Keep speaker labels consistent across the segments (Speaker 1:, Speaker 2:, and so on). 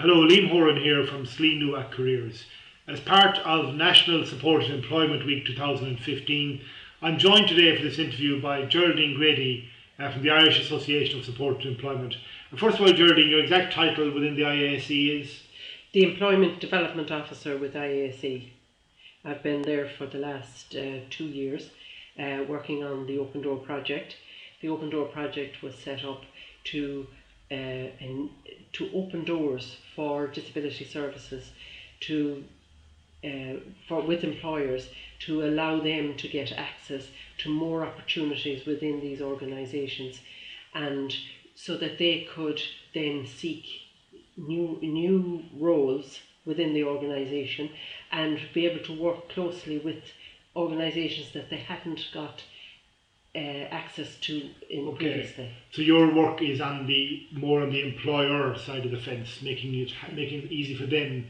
Speaker 1: Hello, Liam Horan here from Sleenoo at Careers. As part of National Supported Employment Week 2015, I'm joined today for this interview by Geraldine Grady from the Irish Association of Supported Employment. First of all, Geraldine, your exact title within the IASE is?
Speaker 2: The Employment Development Officer with IASE. I've been there for the last 2 years working on the Open Door project. The Open Door project was set up to open doors for disability services with employers, to allow them to get access to more opportunities within these organisations, and so that they could then seek new roles within the organisation and be able to work closely with organisations that they hadn't got access to previously.
Speaker 1: So your work is more on the employer side of the fence, making it easy for them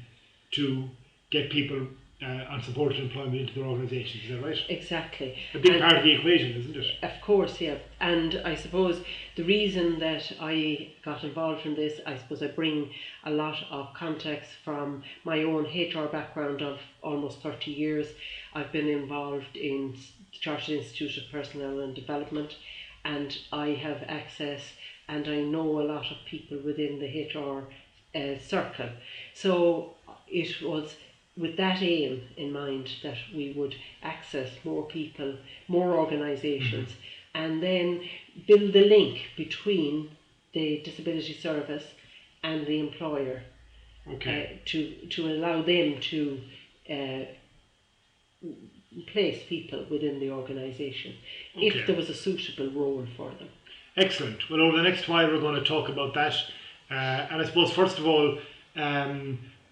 Speaker 1: to get people on supported employment into their organisations. Is that right?
Speaker 2: Exactly.
Speaker 1: A big part of the equation, isn't it?
Speaker 2: Of course, yeah. And I suppose the reason that I got involved in this, I suppose I bring a lot of context from my own HR background of almost 30 years. I've been involved in the Chartered Institute of Personnel and Development, and I have access and I know a lot of people within the HR circle. So it was with that aim in mind that we would access more people, more organisations, and then build the link between the disability service and the employer, to allow them to place people within the organisation if there was a suitable role for them.
Speaker 1: Excellent. Well, over the next while we're going to talk about that, and I suppose first of all,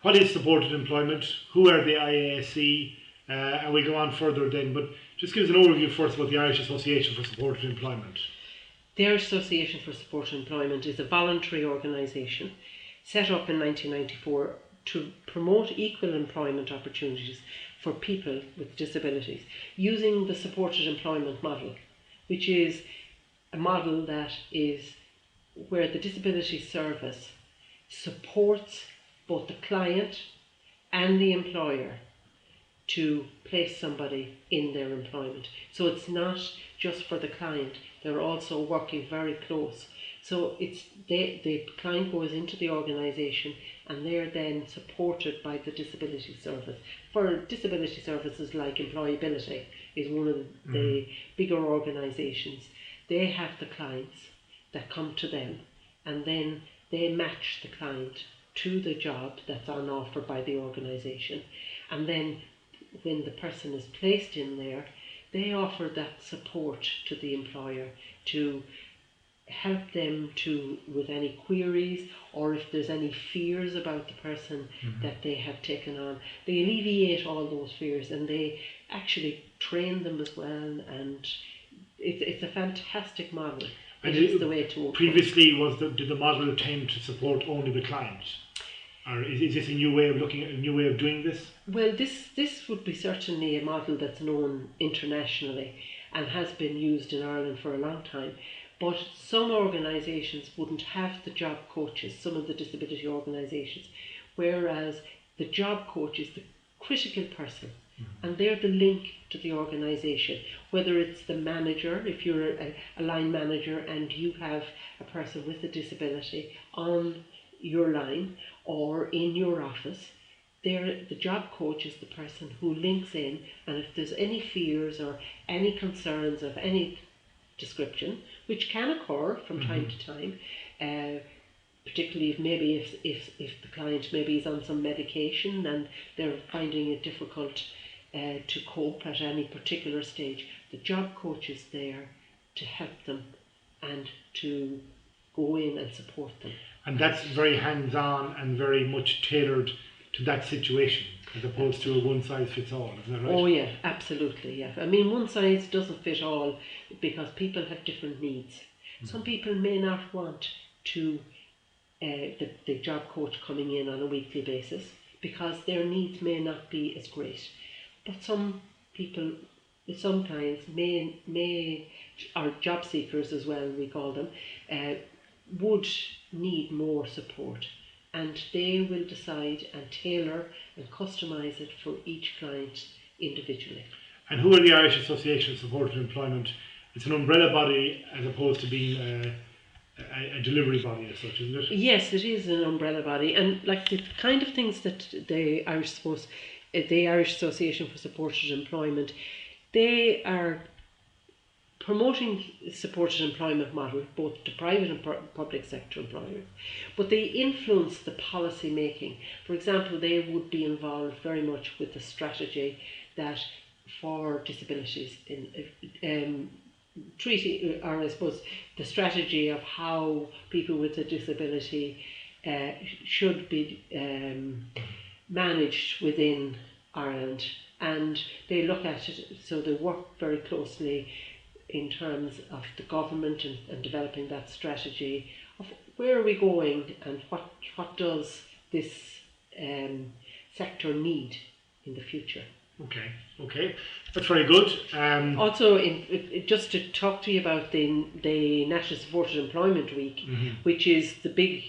Speaker 1: what is supported employment? Who are the IASE? And we'll go on further then, but just give us an overview first about the Irish Association for Supported Employment.
Speaker 2: The Irish Association for Supported Employment is a voluntary organisation set up in 1994 to promote equal employment opportunities for people with disabilities using the supported employment model, which is a model that is where the disability service supports both the client and the employer to place somebody in their employment. So it's not just for the client, they're also working very close. So the client goes into the organisation and they're then supported by the disability service. For disability services like employability is one of the bigger organisations. They have the clients that come to them, and then they match the client to the job that's on offer by the organisation. And then when the person is placed in there, they offer that support to the employer to help them with any queries, or if there's any fears about the person that they have taken on. They alleviate all those fears and they actually train them as well, and it's a fantastic model. It is the way to
Speaker 1: previously did the model tend to support only the client? Or is this a new way of doing this?
Speaker 2: Well, this would be certainly a model that's known internationally and has been used in Ireland for a long time. But some organisations wouldn't have the job coaches, some of the disability organisations, whereas the job coach is the critical person, and they're the link to the organisation, whether it's the manager, if you're a line manager and you have a person with a disability on your line or in your office. The job coach is the person who links in, and if there's any fears or any concerns of any description, which can occur from time to time, particularly if the client maybe is on some medication and they're finding it difficult to cope at any particular stage, the job coach is there to help them and to go in and support them.
Speaker 1: And that's very hands-on and very much tailored to that situation, as opposed to a one-size-fits-all, isn't that right?
Speaker 2: Oh yeah, absolutely, yeah. I mean, one size doesn't fit all because people have different needs. Some people may not want the job coach coming in on a weekly basis because their needs may not be as great. But some people, some clients may, or job seekers as well, we call them, would need more support. and they will decide and tailor and customise it for each client individually.
Speaker 1: And who are the Irish Association of Supported Employment? It's an umbrella body as opposed to being a delivery body as such, isn't it?
Speaker 2: Yes, it is an umbrella body, and like the kind of things that the Irish Association for Supported Employment, they are promoting supported employment model both to private and public sector employers, but they influence the policy making. For example, they would be involved very much with the strategy that for disabilities in treaty, or I suppose the strategy of how people with a disability should be managed within Ireland, and they look at it, so they work very closely in terms of the government and developing that strategy of where are we going and what does this sector need in the future.
Speaker 1: Okay, that's very good.
Speaker 2: Also, just to talk to you about the National Supported Employment Week, which is the big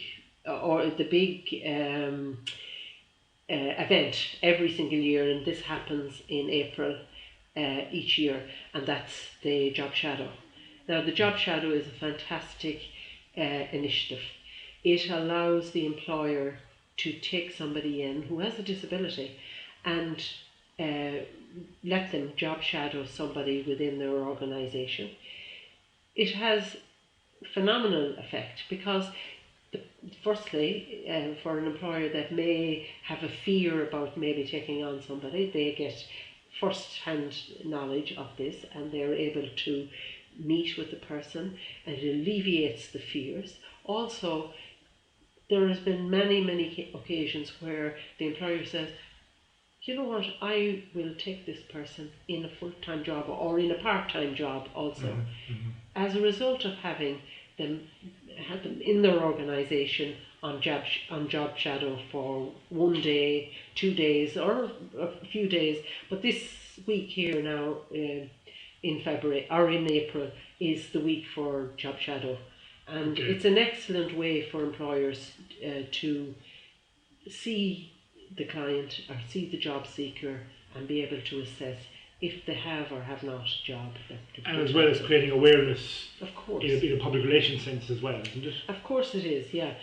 Speaker 2: event every single year, and this happens in April each year, and that's the Job Shadow. Now, the Job Shadow is a fantastic initiative. It allows the employer to take somebody in who has a disability and let them job shadow somebody within their organisation. It has phenomenal effect because firstly, for an employer that may have a fear about maybe taking on somebody, they get first-hand knowledge of this and they're able to meet with the person, and it alleviates the fears. Also, there has been many occasions where the employer says, you know what, I will take this person in a full-time job or in a part-time job also. As a result of having them in their organisation on job shadow for 1 day, 2 days or a few days. But this week here now in February or in April is the week for job shadow, and it's an excellent way for employers to see the client or see the job seeker and be able to assess if they have or have not a job.
Speaker 1: And as well as creating awareness,
Speaker 2: of course,
Speaker 1: in a public relations sense as well, isn't it?
Speaker 2: Of course it is, yeah.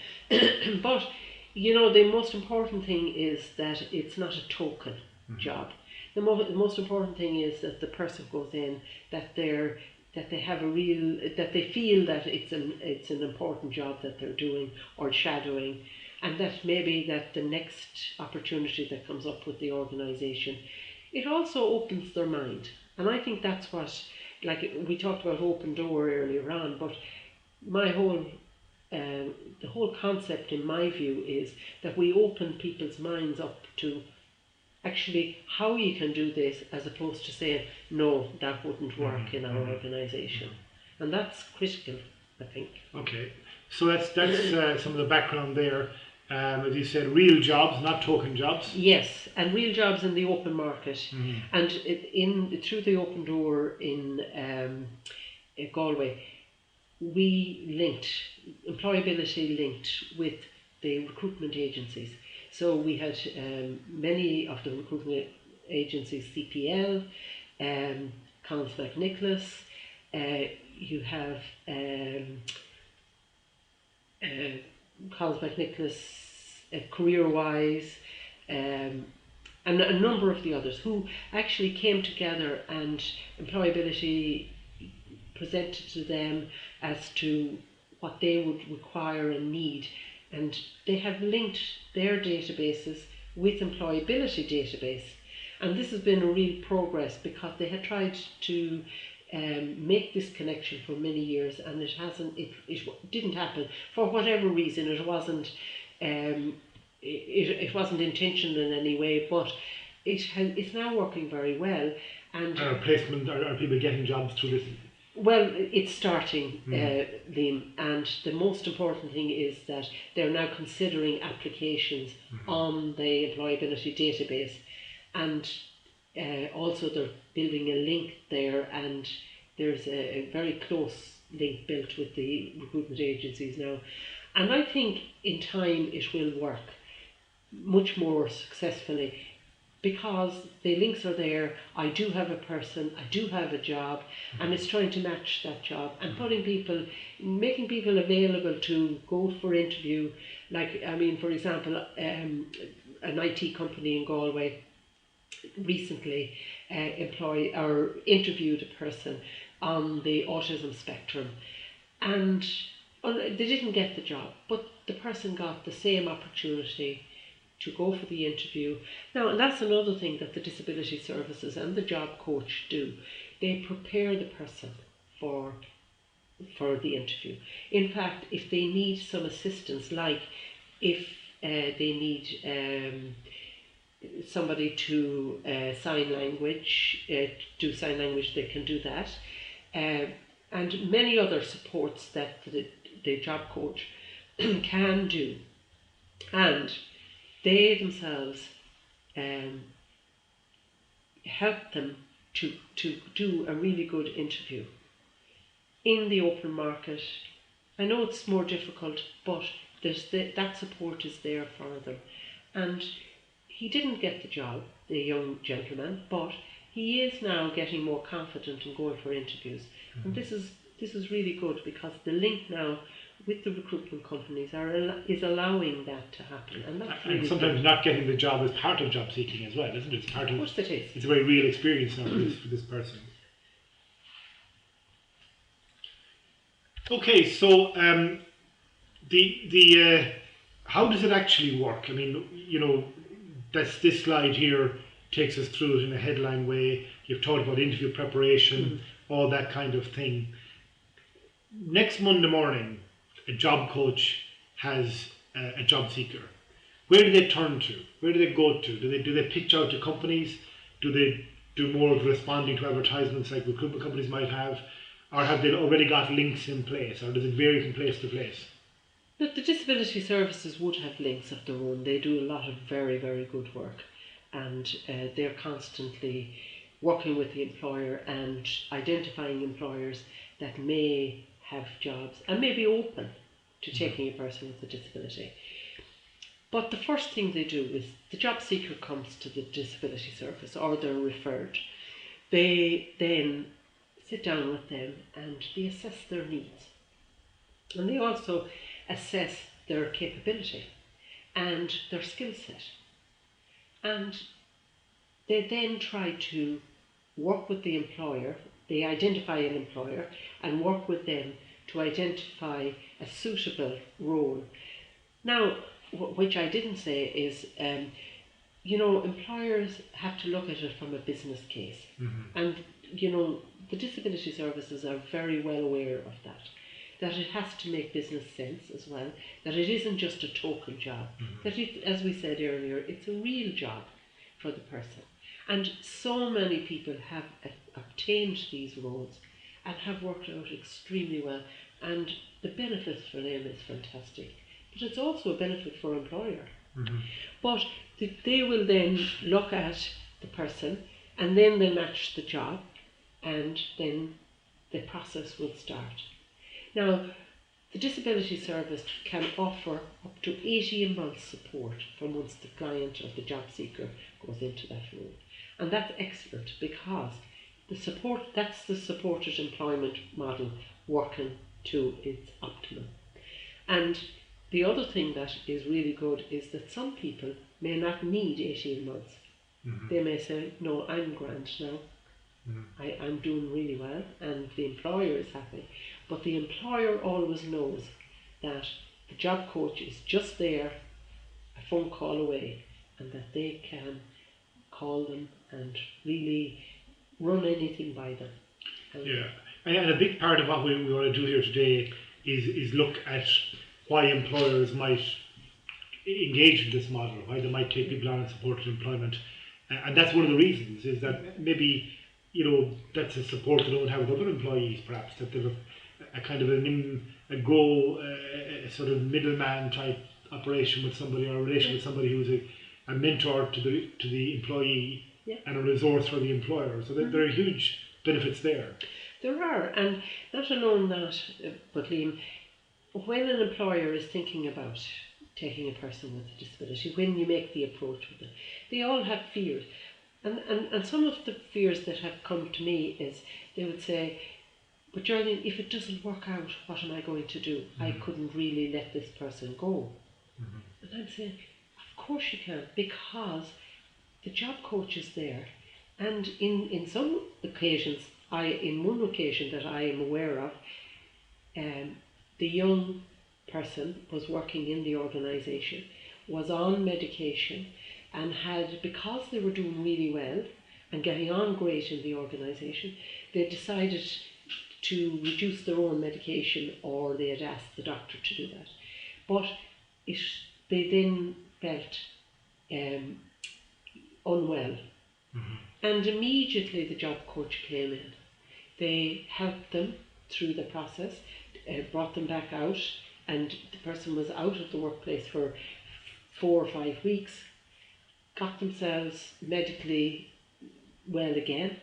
Speaker 2: But, you know, the most important thing is that it's not a token job. The most important thing is that the person goes in, that they have a real, that they feel that it's an important job that they're doing or shadowing, and that maybe that the next opportunity that comes up with the organisation, it also opens their mind. And I think that's what, like we talked about open door earlier on, but my whole, the whole concept in my view is that we open people's minds up to actually how you can do this, as opposed to saying, no, that wouldn't work in our organisation. And that's critical, I think.
Speaker 1: Okay, so that's some of the background there. As you said, real jobs, not token jobs.
Speaker 2: Yes, and real jobs in the open market. And through the open door in Galway, we employability linked with the recruitment agencies. So we had many of the recruitment agencies, CPL, Collins McNicholas, you have Collins McNicholas, CareerWise, and a number of the others who actually came together, and employability presented to them as to what they would require and need, and they have linked their databases with employability database, and this has been a real progress because they had tried to make this connection for many years, and it didn't happen for whatever reason. It wasn't it wasn't intentional in any way, but it's now working very well. And
Speaker 1: placement, are people getting jobs through this?
Speaker 2: Well, it's starting, Liam, and the most important thing is that they're now considering applications on the employability database, and also they're building a link there, and there's a very close link built with the recruitment agencies now. And I think in time it will work much more successfully because the links are there. I do have a person, I do have a job, and it's trying to match that job and making people available to go for interview. Like, I mean, for example, an IT company in Galway recently interviewed a person on the autism spectrum, and they didn't get the job, but the person got the same opportunity to go for the interview. Now, and that's another thing that the disability services and the job coach do. They prepare the person for the interview. In fact, if they need some assistance, like if they need somebody to sign language, do sign language, they can do that. And many other supports that the job coach can do. And they themselves help them to do a really good interview. In the open market, I know it's more difficult, but that support is there for them. And he didn't get the job, the young gentleman, but he is now getting more confident in going for interviews. Mm-hmm. And this is really good because the link now with the recruitment companies is allowing that to happen. And
Speaker 1: sometimes not getting the job is part of job seeking as well, isn't it? It's part
Speaker 2: of course it is.
Speaker 1: It's a very real experience now for this person. Okay, so how does it actually work? I mean, you know, this slide here takes us through it in a headline way. You've talked about interview preparation, all that kind of thing. Next Monday morning, a job coach has a job seeker. Where do they turn to? Where do they go to? Do they pitch out to companies? Do they do more of responding to advertisements like recruitment companies might have? Or have they already got links in place? Or does it vary from place to place?
Speaker 2: The disability services would have links of their own. They do a lot of very, very good work. And they're constantly working with the employer and identifying employers that may have jobs and may be open to taking a person with a disability. But the first thing they do is the job seeker comes to the disability service or they're referred. They then sit down with them and they assess their needs. And they also assess their capability and their skill set. And they then try to work with the employer. They identify an employer and work with them to identify a suitable role. Now, which I didn't say is, you know, employers have to look at it from a business case. Mm-hmm. And, you know, the disability services are very well aware of that it has to make business sense as well, that it isn't just a token job, that it, as we said earlier, it's a real job for the person. And so many people have obtained these roles and have worked out extremely well, and the benefits for them is fantastic. But it's also a benefit for employer. Mm-hmm. But they will then look at the person and then they match the job and then the process will start. Now, the disability service can offer up to 18 months support from once the client or the job seeker goes into that role. And that's excellent because that's the supported employment model working to its optimum. And the other thing that is really good is that some people may not need 18 months. Mm-hmm. They may say, no, I'm grand now. Mm-hmm. I'm doing really well and the employer is happy. But the employer always knows that the job coach is just there, a phone call away, and that they can call them and really run anything by them.
Speaker 1: Yeah, and a big part of what we want to do here today is look at why employers might engage in this model, why they might take people on in supported employment. And that's one of the reasons, is that maybe, you know, that's a support they don't have with other employees, perhaps, that they've a kind of a sort of middleman type operation with somebody, or a relation with somebody who's a mentor to the employee, yeah, and a resource for the employer. So there are huge benefits there.
Speaker 2: There are, and not alone that, but Liam, when an employer is thinking about taking a person with a disability, when you make the approach with them, they all have fears. And some of the fears that have come to me is they would say, but Geraldine, if it doesn't work out, what am I going to do? I couldn't really let this person go. And I'm saying, of course you can, because the job coach is there. And in some occasions, in one occasion that I am aware of, the young person was working in the organisation, was on medication, and had, because they were doing really well and getting on great in the organisation, they decided to reduce their own medication, or they had asked the doctor to do that. But they then felt unwell, and immediately the job coach came in. They helped them through the process, brought them back out, and the person was out of the workplace for 4 or 5 weeks, got themselves medically well again,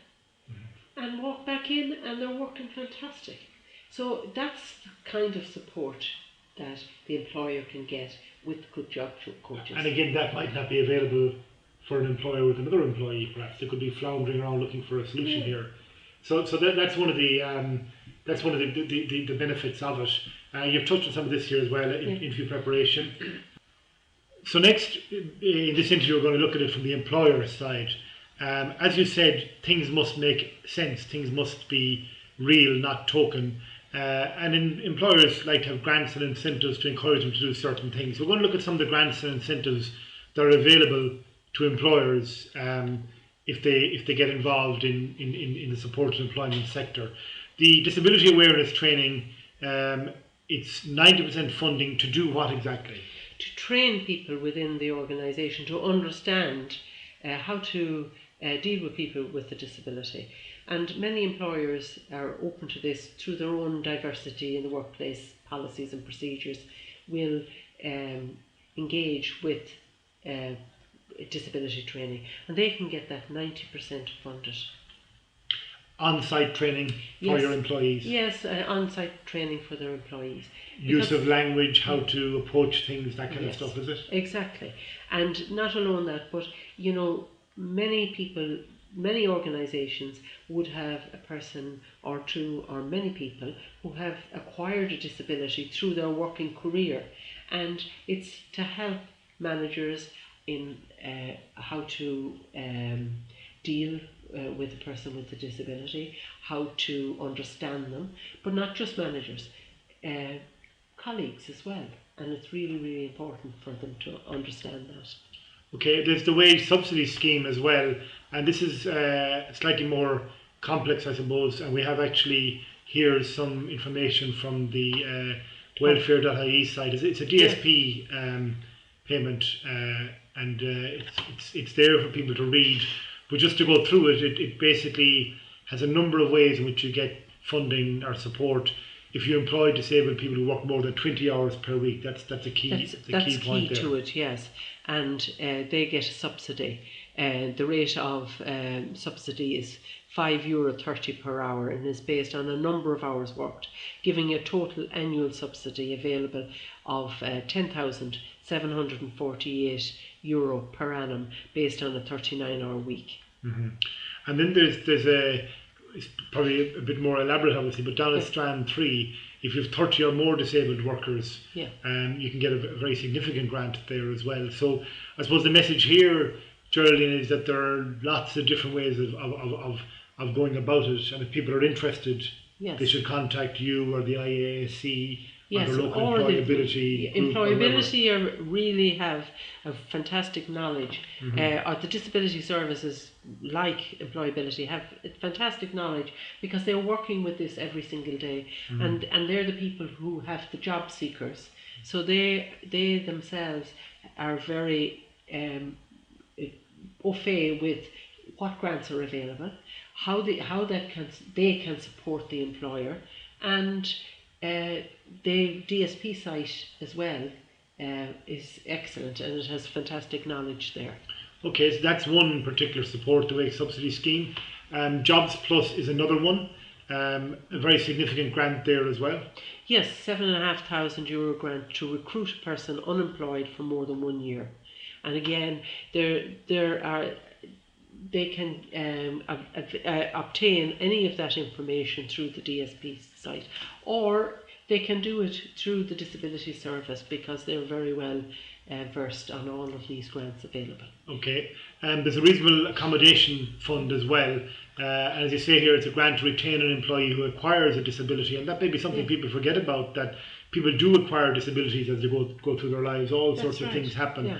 Speaker 2: and walked back in, and they're working fantastic. So that's the kind of support that the employer can get with good job coaches.
Speaker 1: And again, that might not be available for an employer with another employee. Perhaps they could be floundering around looking for a solution here. So that's one of the the benefits of it. You've touched on some of this here as well in interview preparation. So next, in this interview, we're going to look at it from the employer side. As you said, things must make sense. Things must be real, not token. And employers like to have grants and incentives to encourage them to do certain things. We're going to look at some of the grants and incentives that are available to employers if they get involved in the supported employment sector. The disability awareness training, it's 90% funding to do what exactly?
Speaker 2: To train people within the organisation to understand how to deal with people with a disability. And many employers are open to this through their own diversity in the workplace policies and procedures, will engage with disability training, and they can get that 90% funded.
Speaker 1: On-site training for your employees?
Speaker 2: Yes, on-site training for their employees.
Speaker 1: Use of language, how to approach things, that kind of stuff, is it?
Speaker 2: Exactly. And not alone that, but you know, many people, many organisations would have a person or two, or many people who have acquired a disability through their working career, and it's to help managers in how to deal with a person with a disability, how to understand them, but not just managers, colleagues as well. And it's really, really important for them to understand that.
Speaker 1: Okay, there's the wage subsidy scheme as well, and this is slightly more complex, I suppose, and we have actually here some information from the welfare.ie side. It's a DSP payment, and it's there for people to read. But just to go through it, it basically has a number of ways in which you get funding or support if you employ disabled people who work more than 20 hours per week. That's a key point there.
Speaker 2: To it, yes. And they get a subsidy. The rate of subsidy is €5.30 per hour and is based on a number of hours worked, giving a total annual subsidy available of €10,748 per annum based on a 39-hour week.
Speaker 1: And then there's it's probably a bit more elaborate obviously, but down at Strand 3, if you have 30 or more disabled workers, you can get a very significant grant there as well. So I suppose the message here, Geraldine, is that there are lots of different ways of going about it, and if people are interested, they should contact you or the IASC or the local employability group.
Speaker 2: Employability really have a fantastic knowledge, or the disability services like employability have fantastic knowledge, because they're working with this every single day, and they're the people who have the job seekers, so they themselves are very au fait with what grants are available, how they can support the employer, and the DSP site as well is excellent, and it has fantastic knowledge there.
Speaker 1: Okay, so that's one particular support, the wage subsidy scheme. Jobs Plus is another one, a very significant grant there as well.
Speaker 2: Yes, €7,500 grant to recruit a person unemployed for more than 1 year. And again, they can obtain any of that information through the DSP site, or they can do it through the Disability Service, because they're very well versed on all of these grants available.
Speaker 1: Okay, and there's a reasonable accommodation fund as well. And as you say here, it's a grant to retain an employee who acquires a disability, and that may be something people forget about, that people do acquire disabilities as they go through their lives. All sorts of things happen. Yeah.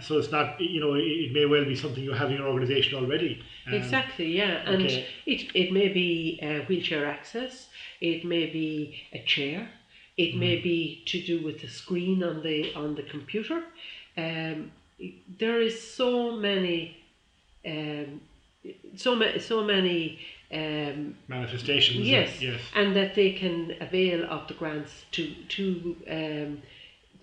Speaker 1: So it's not, it may well be something you have in your organisation already.
Speaker 2: Exactly, yeah. And it may be wheelchair access, it may be a chair, it may be to do with the screen on the computer. There is so many
Speaker 1: manifestations.
Speaker 2: Yes, and that they can avail of the grants to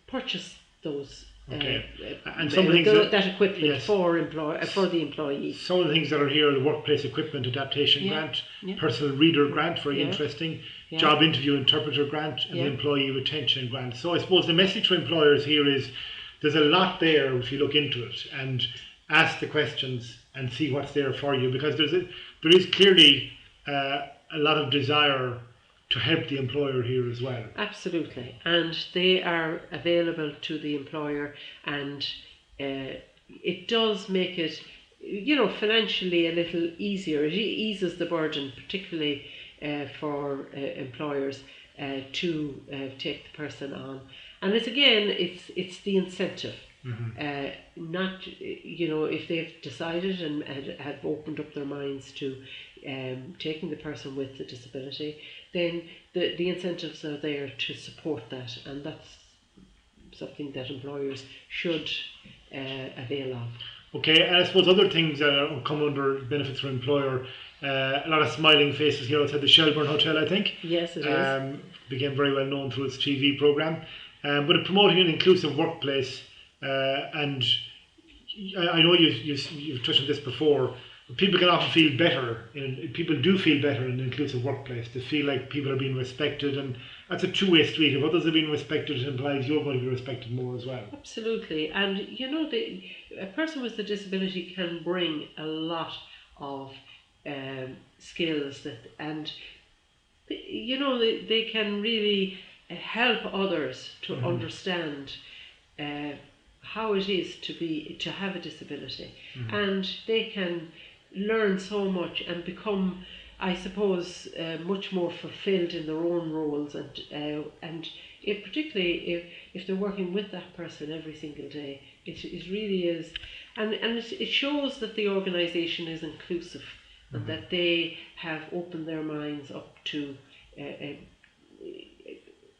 Speaker 2: purchase those.
Speaker 1: And some things
Speaker 2: that equipment for the employee.
Speaker 1: Some of the things that are here: the workplace equipment adaptation grant, personal reader grant, very interesting, job interview interpreter grant, and the employee retention grant. So I suppose the message for employers here is there's a lot there if you look into it and ask the questions and see what's there for you, because there is clearly a lot of desire to help the employer here as well.
Speaker 2: Absolutely, and they are available to the employer, and it does make it, financially a little easier. It eases the burden, particularly for employers to take the person on. And it's the incentive. Not, if they've decided and have opened up their minds to taking the person with the disability, then the incentives are there to support that, and that's something that employers should avail of.
Speaker 1: Okay, and I suppose other things that come under benefits for employer, a lot of smiling faces here outside the Shelburne Hotel, I think.
Speaker 2: Yes, it is.
Speaker 1: Became very well known through its TV programme. But promoting an inclusive workplace, and I know you've touched on this before. People can often feel better. People do feel better in an inclusive workplace. They feel like people are being respected, and that's a two-way street. If others are being respected, it implies you're going to be respected more as well.
Speaker 2: Absolutely, and a person with a disability can bring a lot of skills and they can really help others to understand how it is to have a disability, and they can learn so much and become, I suppose, much more fulfilled in their own roles, and particularly if they're working with that person every single day, it really is, and it shows that the organisation is inclusive, and that they have opened their minds up to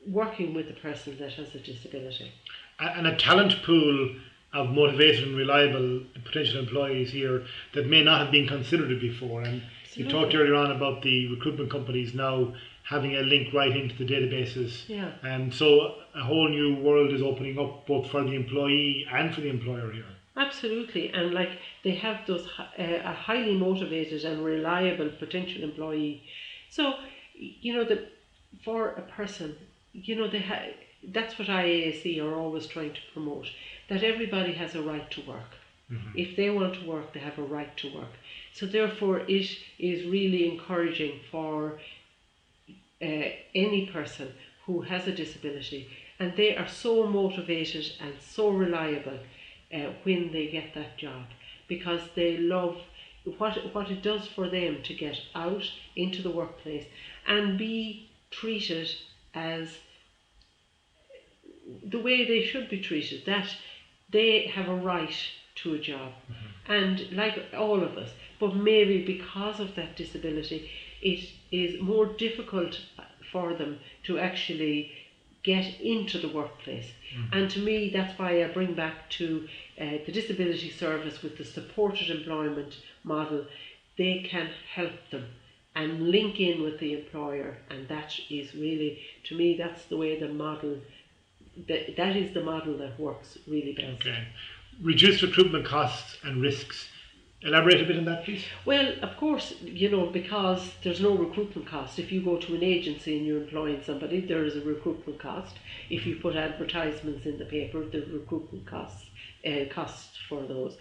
Speaker 2: working with a person that has a disability.
Speaker 1: And a talent pool of motivated and reliable potential employees here that may not have been considered before. And you talked earlier on about the recruitment companies now having a link right into the databases.
Speaker 2: Yeah.
Speaker 1: And so a whole new world is opening up both for the employee and for the employer here.
Speaker 2: Absolutely, and they have those a highly motivated and reliable potential employee. So for a person, that's what IAAC are always trying to promote, that everybody has a right to work. If they want to work, they have a right to work. So therefore it is really encouraging for any person who has a disability, and they are so motivated and so reliable when they get that job, because they love what it does for them to get out into the workplace and be treated as the way they should be treated, that they have a right to a job. And like all of us, but maybe because of that disability, it is more difficult for them to actually get into the workplace. And to me, that's why I bring back to the Disability Service with the supported employment model. They can help them and link in with the employer, and that is really, to me, that's the way the model, that is the model that works really best.
Speaker 1: Okay. Reduced recruitment costs and risks. Elaborate a bit on that, please.
Speaker 2: Well, of course, you know, because there's no recruitment cost. If you go to an agency and you're employing somebody, there is a recruitment cost. If you put advertisements in the paper, the recruitment costs for those.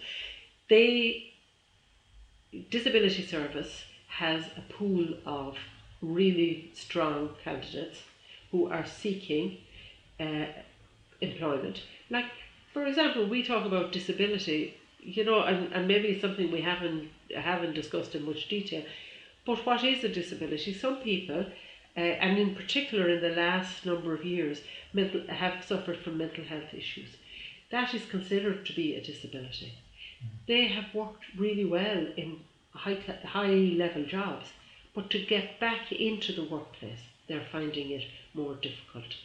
Speaker 2: Disability Service has a pool of really strong candidates who are seeking employment. Like, for example, we talk about disability, you know, and maybe it's something we haven't discussed in much detail. But what is a disability? Some people, and in particular in the last number of years, have suffered from mental health issues. That is considered to be a disability. They have worked really well in high level jobs, but to get back into the workplace, they're finding it more difficult.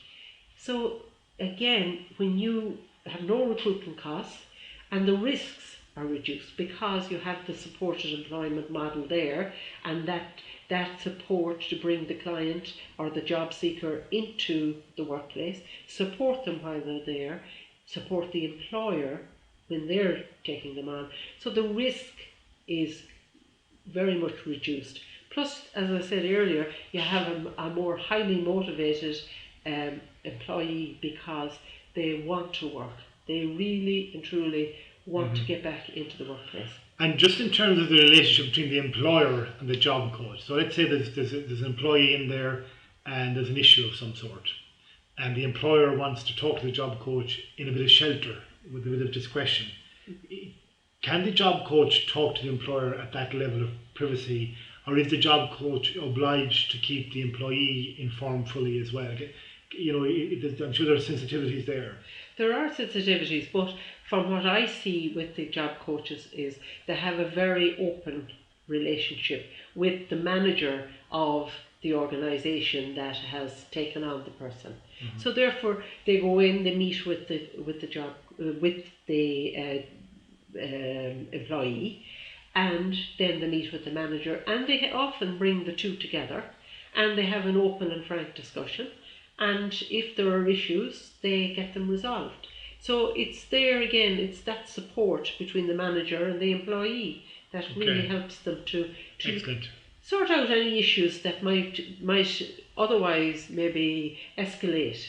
Speaker 2: So again, when you have no recruitment costs and the risks are reduced because you have the supported employment model there, and that support to bring the client or the job seeker into the workplace, support them while they're there, support the employer when they're taking them on. So the risk is very much reduced. Plus, as I said earlier, you have a more highly motivated employee because they want to work. They really and truly want to get back into the workplace.
Speaker 1: And just in terms of the relationship between the employer and the job coach, so let's say there's an employee in there and there's an issue of some sort, and the employer wants to talk to the job coach in a bit of shelter, with a bit of discretion. Can the job coach talk to the employer at that level of privacy, or is the job coach obliged to keep the employee informed fully as well? You know, I'm sure there are sensitivities there.
Speaker 2: There are sensitivities, but from what I see with the job coaches is they have a very open relationship with the manager of the organisation that has taken on the person. So therefore, they go in, they meet with the employee, and then they meet with the manager, and they often bring the two together, and they have an open and frank discussion. And if there are issues, they get them resolved. So it's there again, it's that support between the manager and the employee that really helps them to sort out any issues that might otherwise maybe escalate.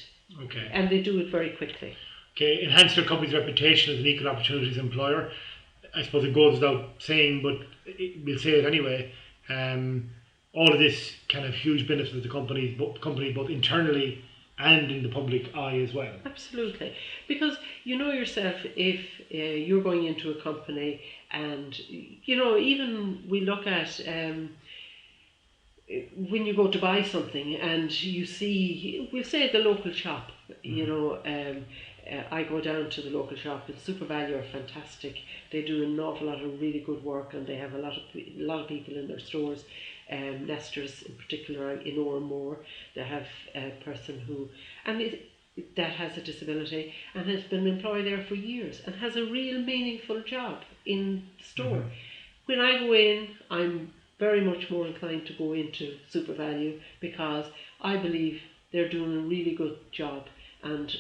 Speaker 1: Okay.
Speaker 2: And they do it very quickly.
Speaker 1: Okay, enhance their company's reputation as an equal opportunities employer. I suppose it goes without saying, but we'll say it anyway. All of this can have huge benefits to the company both internally and in the public eye as well.
Speaker 2: Absolutely, because you know yourself, if you're going into a company, and you know, even we look at when you go to buy something and you see, we'll say the local shop, you know, I go down to the local shop, and Super Value are fantastic. They do an awful lot of really good work, and they have a lot of people in their stores. Nesters in particular in Ormore, they have a person who that has a disability and has been employed there for years and has a real meaningful job in the store. When I go in, I'm very much more inclined to go into Super Value because I believe they're doing a really good job, and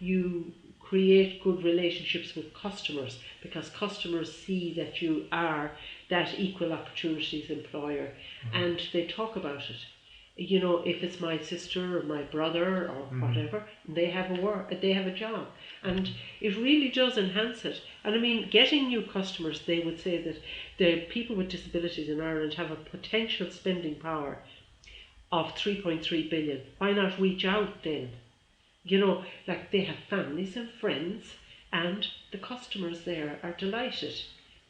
Speaker 2: you create good relationships with customers because customers see that you are that equal opportunities employer, and they talk about it. You know, if it's my sister or my brother or whatever, they have a job, and it really does enhance it. And I mean, getting new customers, they would say that the people with disabilities in Ireland have a potential spending power of 3.3 billion. Why not reach out then? You know, like they have families and friends, and the customers there are delighted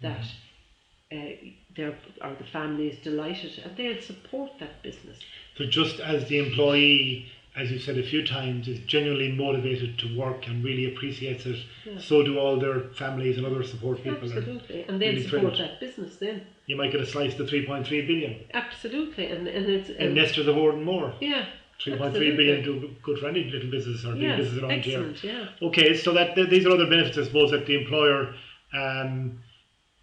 Speaker 2: that the family is delighted, and they'll support that business.
Speaker 1: So just as the employee, as you've said a few times, is genuinely motivated to work and really appreciates it, so do all their families and other support people.
Speaker 2: Absolutely, and they'll support that business then.
Speaker 1: You might get a slice of the 3.3 billion.
Speaker 2: Absolutely, and it's...
Speaker 1: And Nesters of Horan more.
Speaker 2: Yeah.
Speaker 1: 3.3 billion do good for any little business or big business around here.
Speaker 2: Yeah.
Speaker 1: Okay, so that these are other benefits, I suppose, that the employer,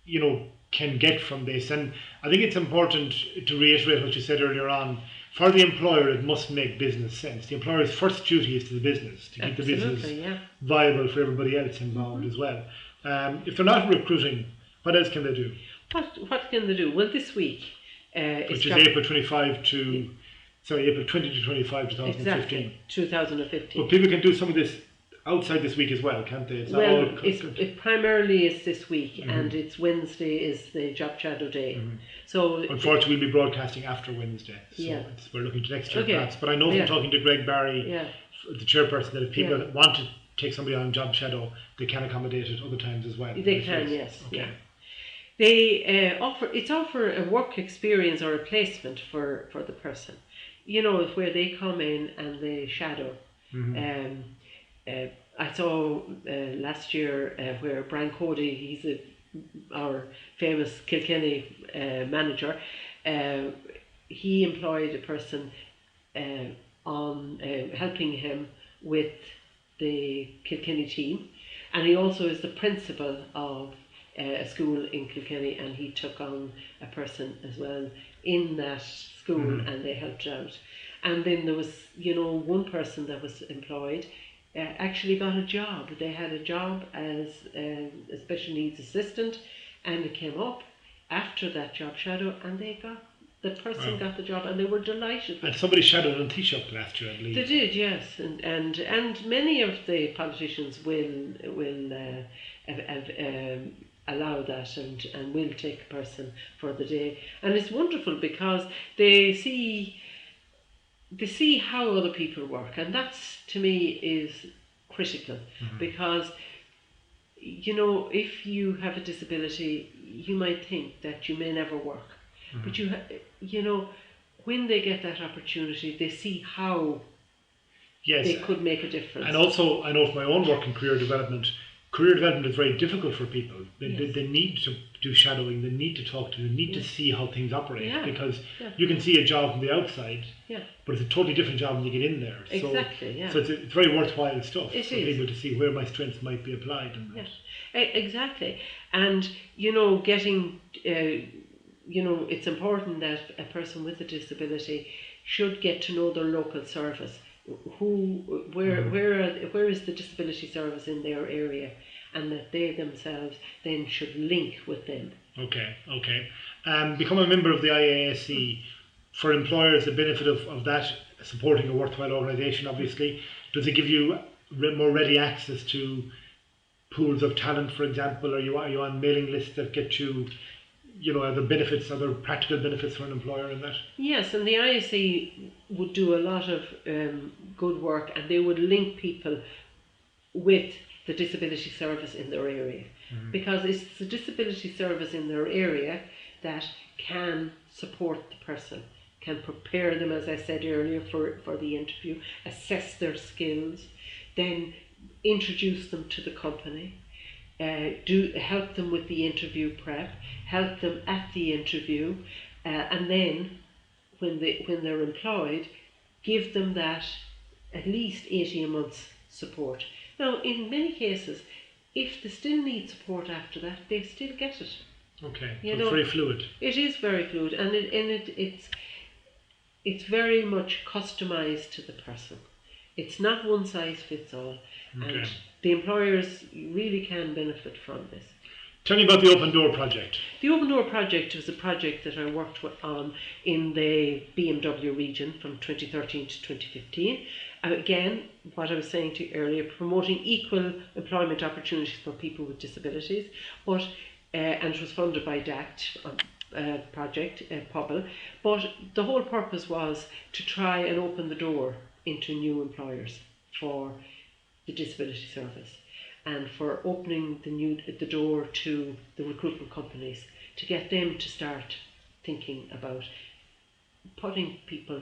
Speaker 1: you know, can get from this. And I think it's important to reiterate what you said earlier on. For the employer, it must make business sense. The employer's first duty is to the business, to keep the business viable for everybody else involved as well. If they're not recruiting What else can they do?
Speaker 2: What can they do? Well, this week
Speaker 1: Which is April 25 to, sorry, April 20 to 25, 2015.
Speaker 2: Exactly, 2015.
Speaker 1: But people can do some of this outside this week as well, can't they? It's not
Speaker 2: Well,
Speaker 1: all
Speaker 2: it primarily is this week, and it's Wednesday is the job shadow day. So
Speaker 1: unfortunately, we'll be broadcasting after Wednesday, so we're looking to next year perhaps. But I know from talking to Greg Barry, the chairperson, that if people want to take somebody on job shadow, they can accommodate it other times as well.
Speaker 2: They can, yes.
Speaker 1: Okay.
Speaker 2: Yeah. They offer a work experience or a placement for the person. You know, where they come in and they shadow. I saw last year where Brian Cody, he's our famous Kilkenny manager, he employed a person on helping him with the Kilkenny team, and he also is the principal of a school in Kilkenny, and he took on a person as well in that school, and they helped out. And then there was, one person that was employed actually got a job. They had a job as a special needs assistant, and it came up after that job shadow, and the person got the job, and they were delighted.
Speaker 1: And somebody shadowed on Taoiseach last year, I believe.
Speaker 2: They did, yes, and many of the politicians will allow that and will take a person for the day, and it's wonderful because they see how other people work, and that's, to me, is critical. Because if you have a disability, you might think that you may never work, but when they get that opportunity, they see how they could make a difference.
Speaker 1: And also, I know from my own work in career development is very difficult for people. They need to do shadowing, they need to talk to, they need to see how things operate, because you can see a job from the outside, but it's a totally different job when you get in there.
Speaker 2: Exactly,
Speaker 1: So it's very worthwhile stuff
Speaker 2: for
Speaker 1: people to see where my strengths might be applied.
Speaker 2: Exactly. And, getting, it's important that a person with a disability should get to know their local service. Where is the disability service in their area, and that they themselves then should link with them. Okay.
Speaker 1: Become a member of the IASC. For employers, the benefit of that, supporting a worthwhile organisation, obviously, does it give you more ready access to pools of talent, for example? Are you on mailing lists that get you, are there practical benefits for an employer in that?
Speaker 2: Yes, and the IAC would do a lot of good work, and they would link people with the disability service in their area, because it's the disability service in their area that can support the person, can prepare them, as I said earlier, for the interview, assess their skills, then introduce them to the company, help them with the interview prep, help them at the interview, and then when they're employed, give them that at least 18 months support. Now, in many cases, if they still need support after that, they still get it.
Speaker 1: Okay, so it's very fluid.
Speaker 2: It is very fluid, and it's very much customised to the person. It's not one size fits all, and the employers really can benefit from this.
Speaker 1: Tell me about the Open Door project.
Speaker 2: The Open Door project was a project that I worked on in the BMW region from 2013 to 2015. Again, what I was saying to you earlier, promoting equal employment opportunities for people with disabilities, and it was funded by DACT project, Pobble. But the whole purpose was to try and open the door into new employers for the disability service, and for opening the door to the recruitment companies, to get them to start thinking about putting people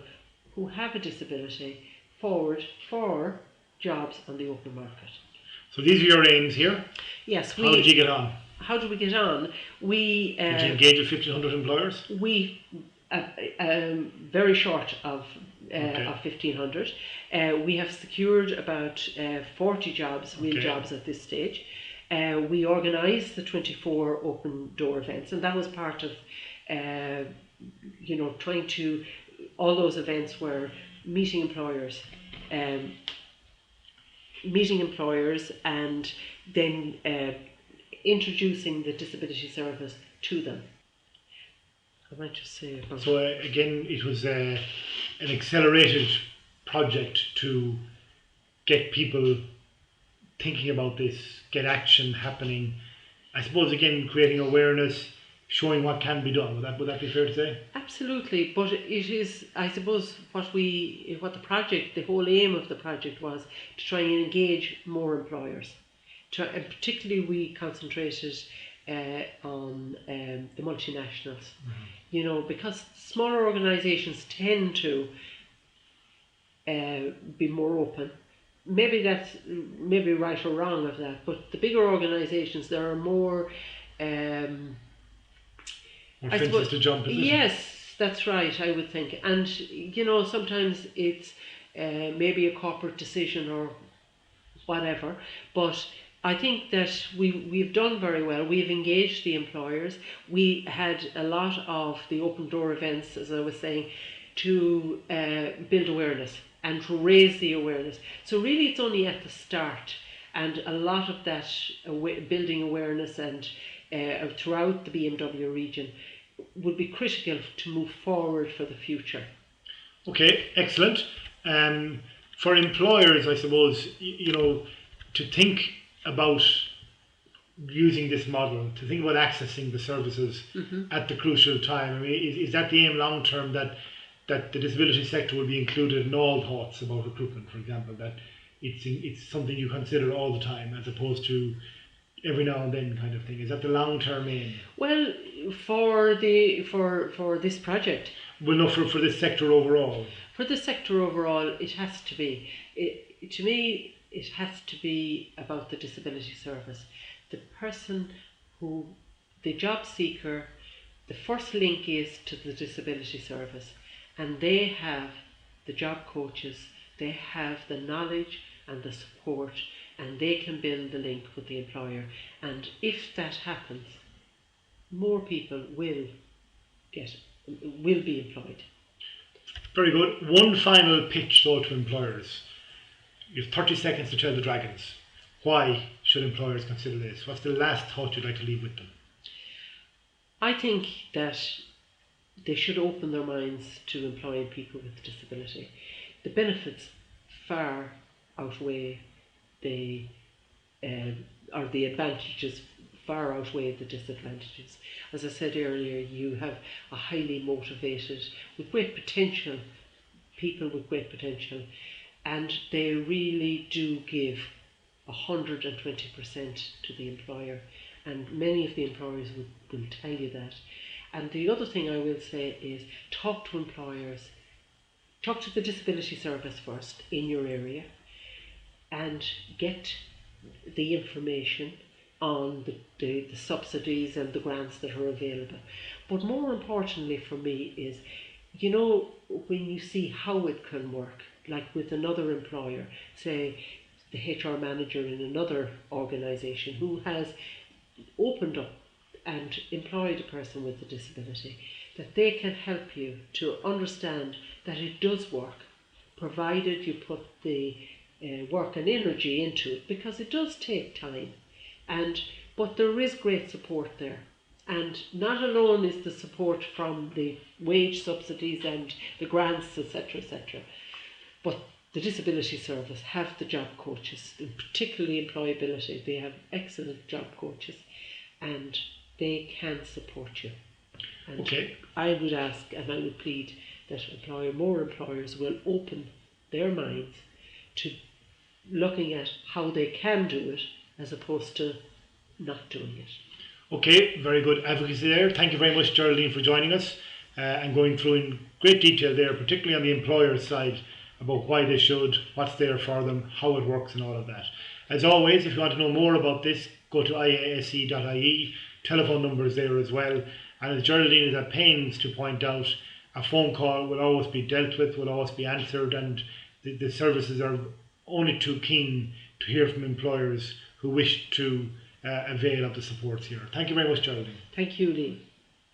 Speaker 2: who have a disability forward for jobs on the open market.
Speaker 1: So these are your aims here?
Speaker 2: Yes.
Speaker 1: How did you get on?
Speaker 2: How did we get on?
Speaker 1: Did you engage with 1,500 employers?
Speaker 2: We very short of 1,500. We have secured about 40 jobs, real jobs at this stage. We organised the 24 open door events, and that was part of trying to, all those events were meeting employers and then introducing the disability service to them. I might just say about
Speaker 1: So again, it was an accelerated project to get people thinking about this, get action happening. I suppose again creating awareness, showing what can be done. Would that be fair to say?
Speaker 2: Absolutely, but it is, I suppose, what the whole aim of the project was to try and engage more employers. And particularly we concentrated on the multinationals, you know, because smaller organisations tend to be more open. Maybe that's right or wrong of that, but the bigger organisations, there are more
Speaker 1: fences to jump, isn't it?
Speaker 2: Yes, that's right, I would think. And you know, sometimes it's maybe a corporate decision or whatever, but I think that we've done very well. We've engaged the employers. We had a lot of the open door events, as I was saying, to build awareness and to raise the awareness. So really it's only at the start, and a lot of that building awareness and throughout the BMW region would be critical to move forward for the future.
Speaker 1: Okay, excellent. For employers, I suppose, you know, to think about using this model, to think about accessing the services at the crucial time. I mean, is that the aim long term, that the disability sector will be included in all thoughts about recruitment, for example, that it's something you consider all the time as opposed to every now and then kind of thing? Is that the long term aim?
Speaker 2: Well, for this project.
Speaker 1: Well, no, for this sector overall.
Speaker 2: For the sector overall, it has to be. To me, it has to be about the disability service. The person the job seeker, the first link is to the disability service, and they have the job coaches, they have the knowledge and the support, and they can build the link with the employer. And if that happens, more people will be employed.
Speaker 1: Very good. One final pitch though to employers. You have 30 seconds to tell the dragons. Why should employers consider this? What's the last thought you'd like to leave with them?
Speaker 2: I think that they should open their minds to employing people with disability. The benefits far outweigh the advantages far outweigh the disadvantages. As I said earlier, you have a highly motivated, with great potential, people with great potential, and they really do give 120% to the employer, and many of the employers will tell you that. And the other thing I will say is talk to employers, talk to the disability service first in your area, and get the information on the subsidies and the grants that are available. But more importantly for me is, you know, when you see how it can work, like with another employer, say the HR manager in another organisation who has opened up and employed a person with a disability, that they can help you to understand that it does work, provided you put the work and energy into it, because it does take time. But there is great support there, and not alone is the support from the wage subsidies and the grants, etc., but the disability service have the job coaches, and particularly employability. They have excellent job coaches, and they can support you. And
Speaker 1: okay.
Speaker 2: I would ask and I would plead that more employers will open their minds to looking at how they can do it as opposed to not doing it.
Speaker 1: Okay, very good advocacy there. Thank you very much, Geraldine, for joining us and going through in great detail there, particularly on the employer's side, about why they should, what's there for them, how it works and all of that. As always, if you want to know more about this, go to iase.ie. Telephone number is there as well. And as Geraldine is at pains to point out, a phone call will always be dealt with, will always be answered, and the services are only too keen to hear from employers who wish to avail of the supports here. Thank you very much, Geraldine.
Speaker 2: Thank you, Lee.